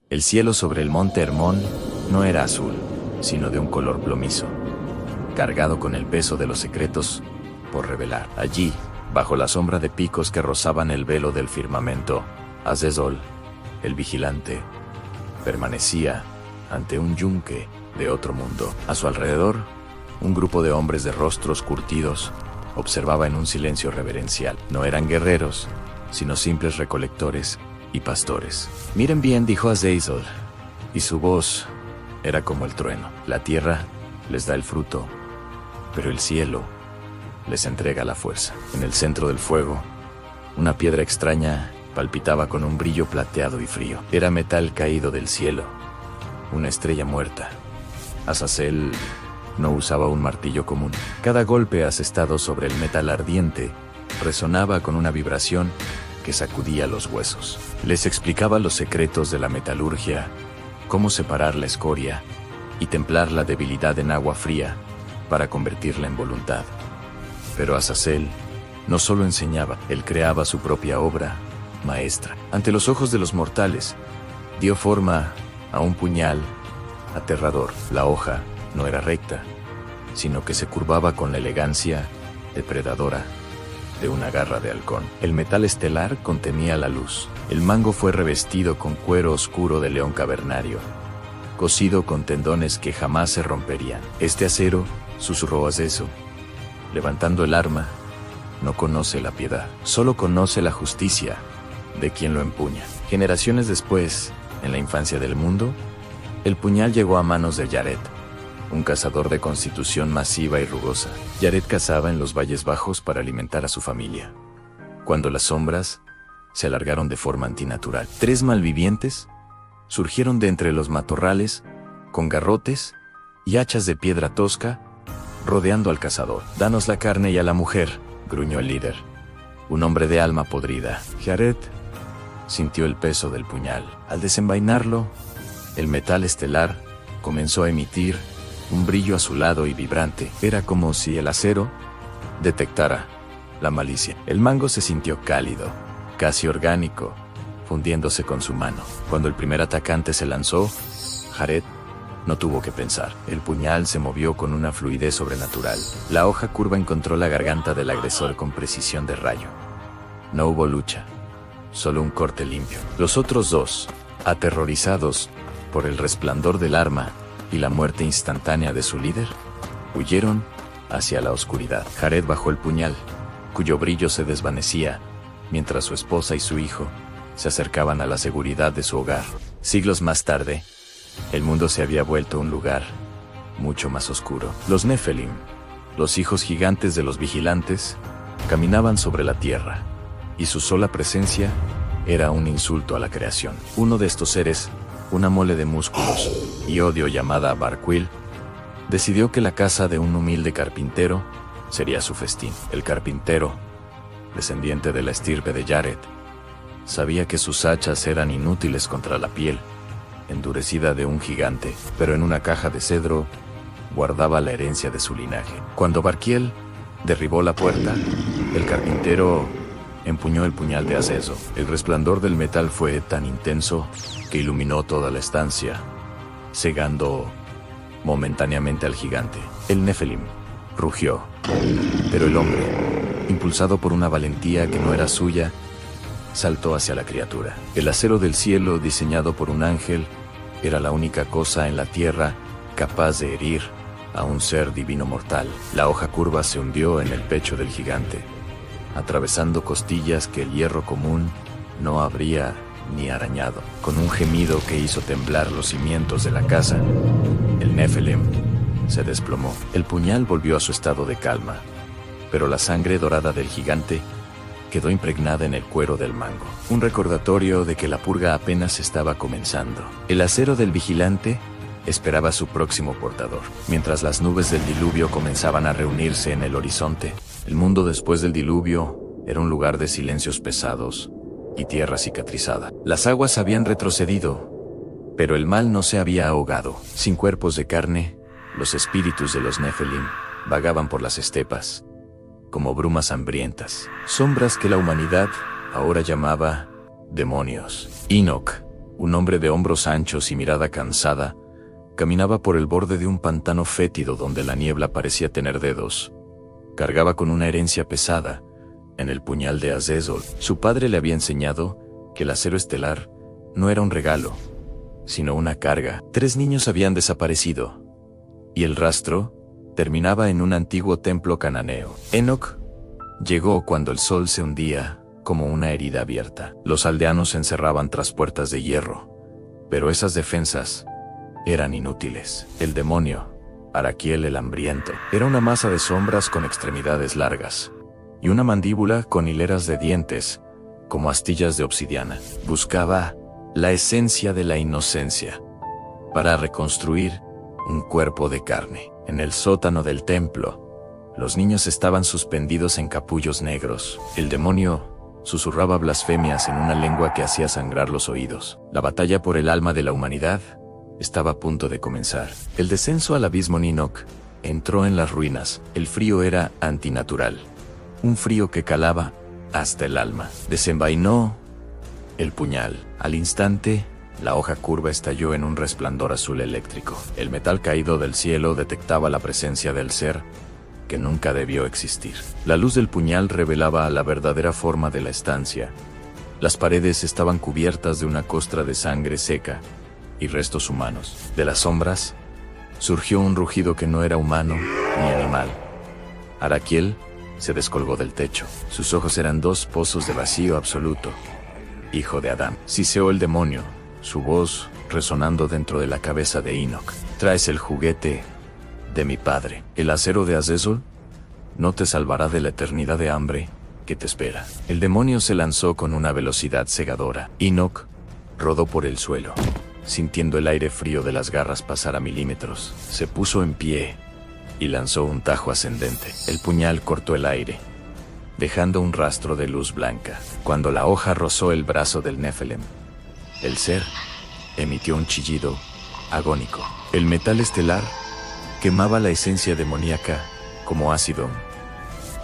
El cielo sobre el monte Hermón no era azul, sino de un color plomizo, cargado con el peso de los secretos por revelar. Allí, bajo la sombra de picos que rozaban el velo del firmamento, Azezol, el vigilante, permanecía ante un yunque de otro mundo. A su alrededor, un grupo de hombres de rostros curtidos observaba en un silencio reverencial. No eran guerreros, sino simples recolectores y pastores. Miren bien, dijo Azezol, y su voz era como el trueno. La tierra les da el fruto, pero el cielo les entrega la fuerza. En el centro del fuego, una piedra extraña palpitaba con un brillo plateado y frío. Era metal caído del cielo, una estrella muerta. Azazel no usaba un martillo común. Cada golpe asestado sobre el metal ardiente resonaba con una vibración que sacudía los huesos. Les explicaba los secretos de la metalurgia, cómo separar la escoria y templar la debilidad en agua fría para convertirla en voluntad. Pero Azazel no solo enseñaba, él creaba su propia obra maestra. Ante los ojos de los mortales, dio forma a un puñal aterrador. La hoja no era recta, sino que se curvaba con la elegancia depredadora de una garra de halcón. El metal estelar contenía la luz. El mango fue revestido con cuero oscuro de león cavernario, cosido con tendones que jamás se romperían. Este acero, susurró Azezol, levantando el arma, no conoce la piedad, solo conoce la justicia de quien lo empuña. Generaciones después, en la infancia del mundo, el puñal llegó a manos de Yared, un cazador de constitución masiva y rugosa. Yared cazaba en los valles bajos para alimentar a su familia, cuando las sombras se alargaron de forma antinatural. 3 malvivientes surgieron de entre los matorrales, con garrotes y hachas de piedra tosca, rodeando al cazador. «Danos la carne y a la mujer», gruñó el líder, un hombre de alma podrida. Yared sintió el peso del puñal. Al desenvainarlo, el metal estelar comenzó a emitir un brillo azulado y vibrante. Era como si el acero detectara la malicia. El mango se sintió cálido, casi orgánico, fundiéndose con su mano. Cuando el primer atacante se lanzó, Yared no tuvo que pensar. El puñal se movió con una fluidez sobrenatural. La hoja curva encontró la garganta del agresor con precisión de rayo. No hubo lucha, solo un corte limpio. Los otros dos, aterrorizados por el resplandor del arma y la muerte instantánea de su líder, huyeron hacia la oscuridad. Yared bajó el puñal, cuyo brillo se desvanecía, mientras su esposa y su hijo se acercaban a la seguridad de su hogar. Siglos más tarde, el mundo se había vuelto un lugar mucho más oscuro. Los Nephilim, los hijos gigantes de los vigilantes, caminaban sobre la tierra, y su sola presencia era un insulto a la creación. Uno de estos seres, una mole de músculos y odio llamada Barquil, decidió que la casa de un humilde carpintero sería su festín. El carpintero, descendiente de la estirpe de Yared, sabía que sus hachas eran inútiles contra la piel endurecida de un gigante, pero en una caja de cedro guardaba la herencia de su linaje. Cuando Barquiel derribó la puerta, el carpintero empuñó el puñal de Azezol. El resplandor del metal fue tan intenso que iluminó toda la estancia, cegando momentáneamente al gigante. El Nephilim rugió, pero el hombre, impulsado por una valentía que no era suya, saltó hacia la criatura. El acero del cielo, diseñado por un ángel, era la única cosa en la tierra capaz de herir a un ser divino mortal. La hoja curva se hundió en el pecho del gigante, atravesando costillas que el hierro común no habría ni arañado. Con un gemido que hizo temblar los cimientos de la casa, el Nephilim se desplomó. El puñal volvió a su estado de calma, pero la sangre dorada del gigante quedó impregnada en el cuero del mango, un recordatorio de que la purga apenas estaba comenzando. El acero del vigilante esperaba a su próximo portador. Mientras las nubes del diluvio comenzaban a reunirse en el horizonte, el mundo después del diluvio era un lugar de silencios pesados y tierra cicatrizada. Las aguas habían retrocedido, pero el mal no se había ahogado. Sin cuerpos de carne, los espíritus de los Nephilim vagaban por las estepas, como brumas hambrientas, sombras que la humanidad ahora llamaba demonios. Enoch, Un hombre de hombros anchos y mirada cansada caminaba por el borde de un pantano fétido donde la niebla parecía tener dedos. Cargaba con una herencia pesada en el puñal de Azazel. Su padre le había enseñado que el acero estelar no era un regalo, sino una carga. 3 niños habían desaparecido, y el rastro terminaba en un antiguo templo cananeo. Enoch llegó cuando el sol se hundía como una herida abierta. Los aldeanos se encerraban tras puertas de hierro, pero esas defensas eran inútiles. El demonio, Araquiel el hambriento, era una masa de sombras con extremidades largas y una mandíbula con hileras de dientes como astillas de obsidiana. Buscaba la esencia de la inocencia para reconstruir un cuerpo de carne. En el sótano del templo, los niños estaban suspendidos en capullos negros. El demonio susurraba blasfemias en una lengua que hacía sangrar los oídos. La batalla por el alma de la humanidad estaba a punto de comenzar. El descenso al abismo Ninok entró en las ruinas. El frío era antinatural, un frío que calaba hasta el alma. Desenvainó el puñal. Al instante, la hoja curva estalló en un resplandor azul eléctrico. El metal caído del cielo detectaba la presencia del ser que nunca debió existir. La luz del puñal revelaba la verdadera forma de la estancia. Las paredes estaban cubiertas de una costra de sangre seca y restos humanos. De las sombras surgió un rugido que no era humano ni animal. Araquiel se descolgó del techo. Sus ojos eran 2 pozos de vacío absoluto. Hijo de Adán. Siseó el demonio, su voz resonando dentro de la cabeza de Enoch. Traes el juguete de mi padre. El acero de Azazel no te salvará de la eternidad de hambre que te espera. El demonio se lanzó con una velocidad cegadora. Enoch rodó por el suelo, sintiendo el aire frío de las garras pasar a milímetros. Se puso en pie y lanzó un tajo ascendente. El puñal cortó el aire, dejando un rastro de luz blanca. Cuando la hoja rozó el brazo del Nephilim, el ser emitió un chillido agónico. El metal estelar quemaba la esencia demoníaca como ácido.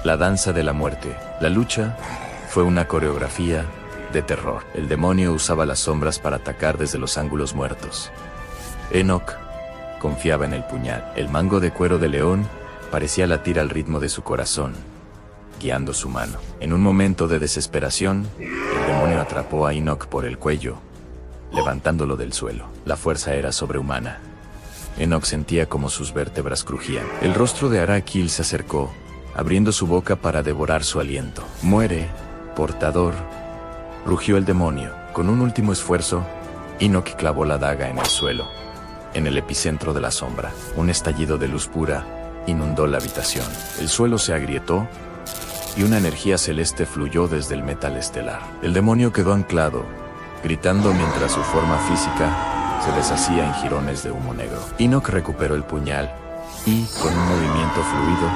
La danza de la muerte. La lucha fue una coreografía de terror. El demonio usaba las sombras para atacar desde los ángulos muertos. Enoch confiaba en el puñal. El mango de cuero de león parecía latir al ritmo de su corazón, guiando su mano. En un momento de desesperación, el demonio atrapó a Enoch por el cuello, levantándolo del suelo. La fuerza era sobrehumana. Enoch sentía como sus vértebras crujían. El rostro de Araquiel se acercó, abriendo su boca para devorar su aliento. «Muere, portador», rugió el demonio. Con un último esfuerzo, Enoch clavó la daga en el suelo. En el epicentro de la sombra, un estallido de luz pura inundó la habitación. El suelo se agrietó y una energía celeste fluyó desde el metal estelar. El demonio quedó anclado, gritando mientras su forma física se deshacía en jirones de humo negro. Enoch recuperó el puñal y, con un movimiento fluido,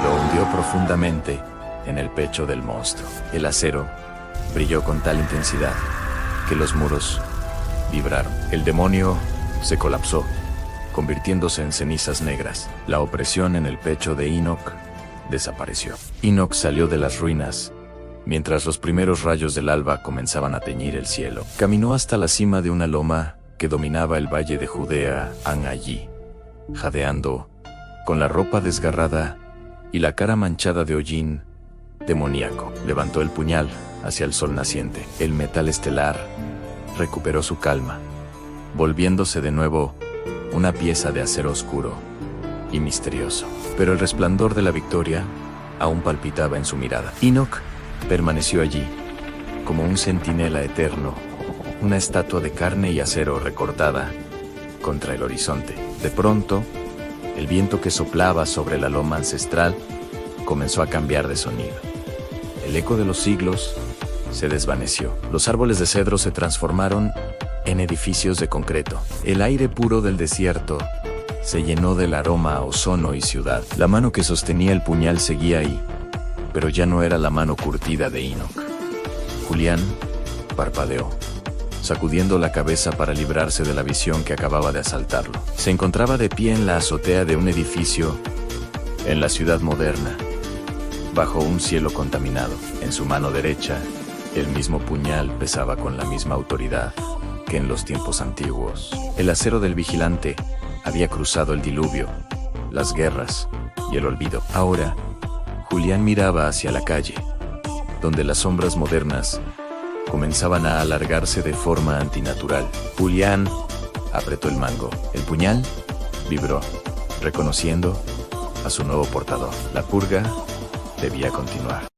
lo hundió profundamente en el pecho del monstruo. El acero brilló con tal intensidad que los muros vibraron. El demonio se colapsó, convirtiéndose en cenizas negras. La opresión en el pecho de Enoch desapareció. Enoch salió de las ruinas mientras los primeros rayos del alba comenzaban a teñir el cielo. Caminó hasta la cima de una loma que dominaba el valle de Judea, allí, jadeando, con la ropa desgarrada y la cara manchada de hollín demoníaco. Levantó el puñal hacia el sol naciente. El metal estelar recuperó su calma, volviéndose de nuevo una pieza de acero oscuro y misterioso. Pero el resplandor de la victoria aún palpitaba en su mirada. Enoch permaneció allí, como un centinela eterno, una estatua de carne y acero recortada contra el horizonte. De pronto, el viento que soplaba sobre la loma ancestral comenzó a cambiar de sonido. El eco de los siglos se desvaneció. Los árboles de cedro se transformaron en edificios de concreto. El aire puro del desierto se llenó del aroma a ozono y ciudad. La mano que sostenía el puñal seguía ahí, pero ya no era la mano curtida de Enoch. Julián parpadeó, sacudiendo la cabeza para librarse de la visión que acababa de asaltarlo. Se encontraba de pie en la azotea de un edificio en la ciudad moderna, bajo un cielo contaminado. En su mano derecha, el mismo puñal pesaba con la misma autoridad, que en los tiempos antiguos. El acero del vigilante había cruzado el diluvio, las guerras y el olvido. Ahora, Julián miraba hacia la calle, donde las sombras modernas comenzaban a alargarse de forma antinatural. Julián apretó el mango. El puñal vibró, reconociendo a su nuevo portador. La purga debía continuar.